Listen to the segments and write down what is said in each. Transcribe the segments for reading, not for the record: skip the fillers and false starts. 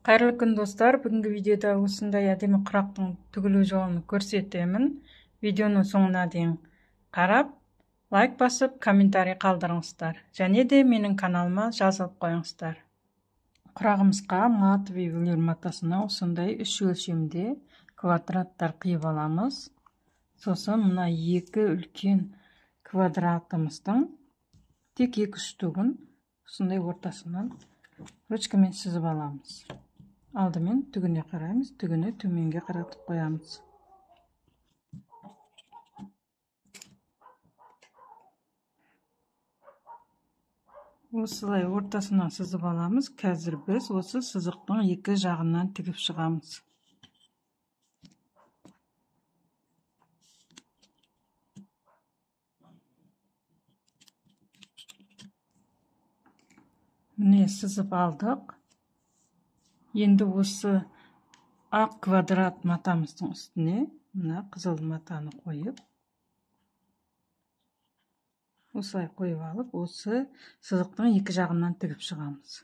Қайырлы күн достар, бүгінгі видеода осындай әдемі құрақтың тігілу жолын көрсетемін. Видеоның соңына дейін қарап, лайк басып, комментарий қалдырыңыздар. Және де менің каналыма жазылып қойыңыздар. Құрағымызға матовый велюр матасына осындай үш өлшемде квадраттар қиып аламыз. Сосын мына екі үлкен квадратымыздың тек екі үштігін осындай ортасынан ручкамен сызып аламыз. Алдымен түгіне қараймыз, түгіне төменге қаратып қоямыз. Осылай ортасынан сызып аламыз. Қазір біз осы сызықтың екі жағынан тігіп шығамыз. Міне сызып алдық. Енді осы ақ квадрат матамыздың үстіне мына қызыл матаны қойып, осылай қойып алып, осы сызықтың екі жағынан тігіп шығамыз.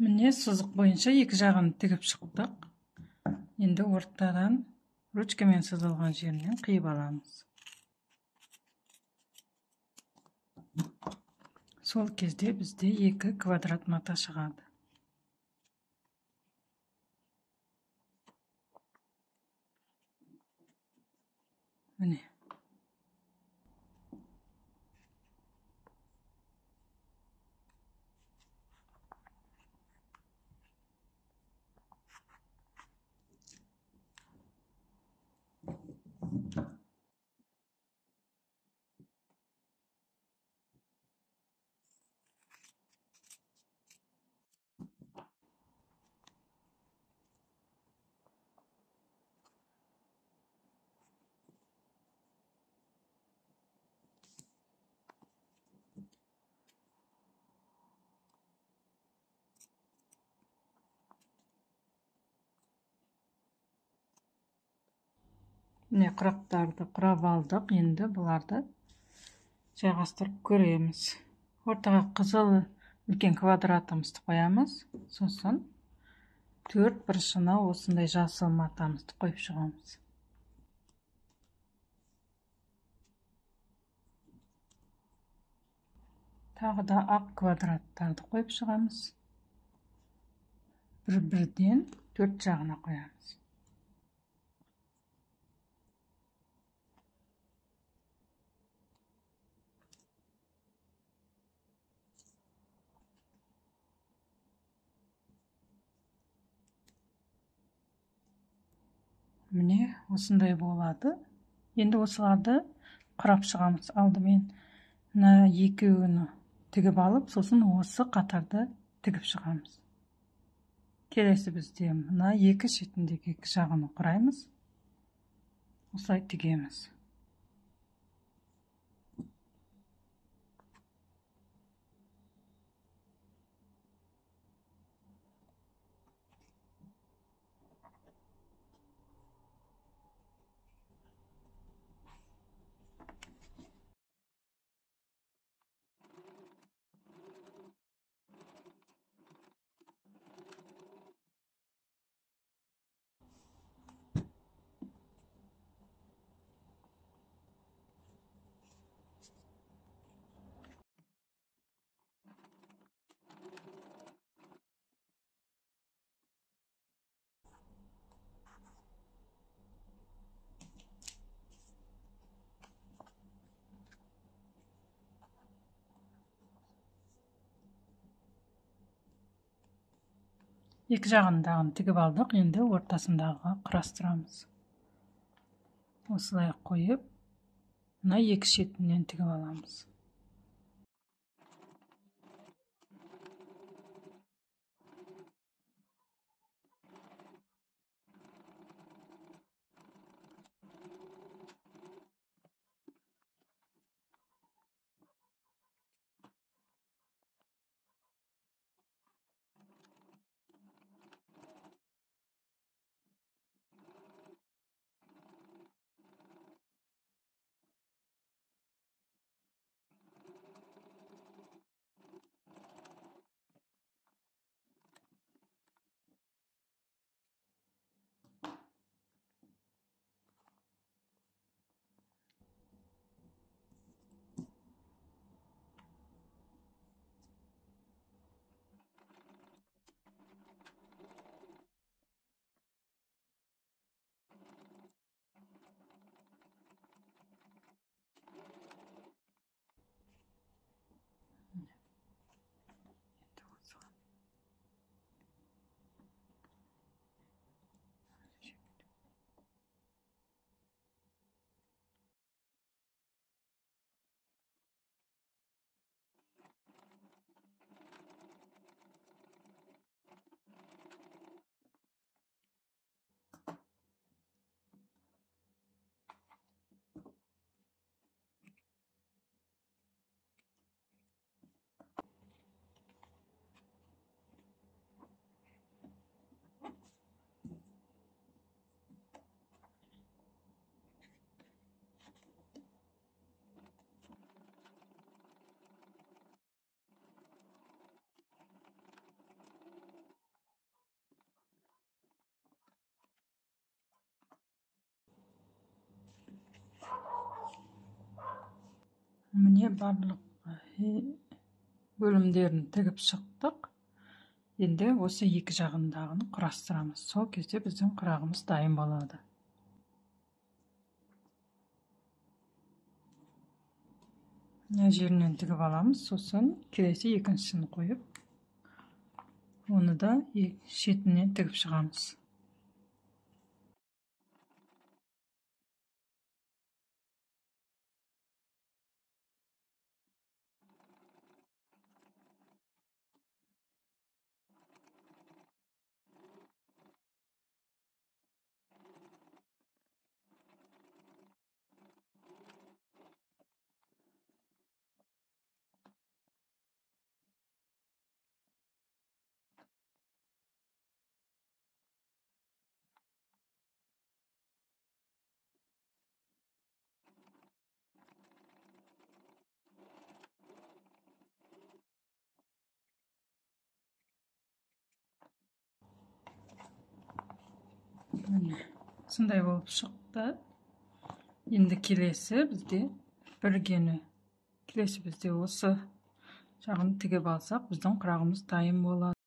Міне сызық бойынша екі жағын тігіп шықтық. Енді ортадан ручкамен сызылған жерінен қиып аламыз. Сол кезде бізде екі квадрат мата шығады. Міне. Міне құрақтарды құрап алдық. Енді бұларды жайғастырып көреміз. Ортаға қызыл үлкен квадратымызды қоямыз. Сосын төрт бұрышына осындай жасыл матамызды қойып шығамыз. Тағы да ақ квадраттарды қойып шығамыз. Бір-бірден төрт жағына қоямыз. Міне осындай болады. Енді осыларды құрап шығамыз. Алдымен мына екеуін тігіп алып, сосын осы қатарды тігіп шығамыз. Келесі бізде мына екі шетіндегі екі жағын құраймыз. Осылай тігеміз. Екі жағындағын тігіп алдық, енді ортасындағыға құрастырамыз. Осылай қойып, мына екі шетінен тігіп аламыз. Міне барлық бөлімдерін тігіп шықтық. Енді осы екі жағындағын құрастырамыз. Сол кезде біздің құрағымыз дайын болады. Мына жерінен тігіп аламыз, сосын келесі екіншісін қойып, оны да шетінен тігіп шығамыз. Сондай болып шықты. Енді келесі бізде осы жағын тігіп алсақ, біздің құрағымыз дайын болады.